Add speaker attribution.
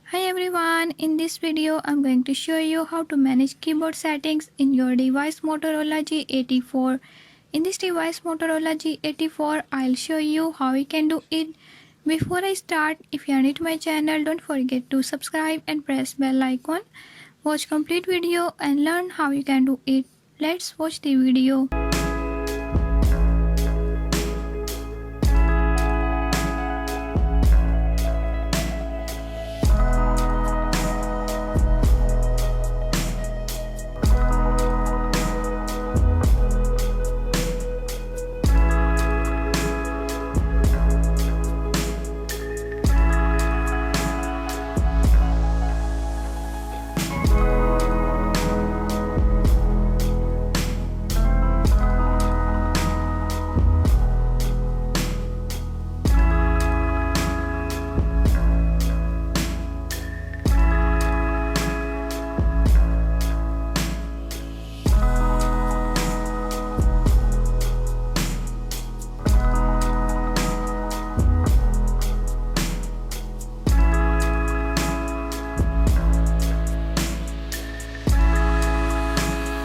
Speaker 1: Hi everyone, in this video I'm going to show you how to manage keyboard settings in your device Motorola G84. In this device Motorola G84, I'll show you how you can do it. Before I start, if you are new to my channel, don't forget to subscribe and press bell icon. Watch complete video and learn how you can do it. Let's watch the video.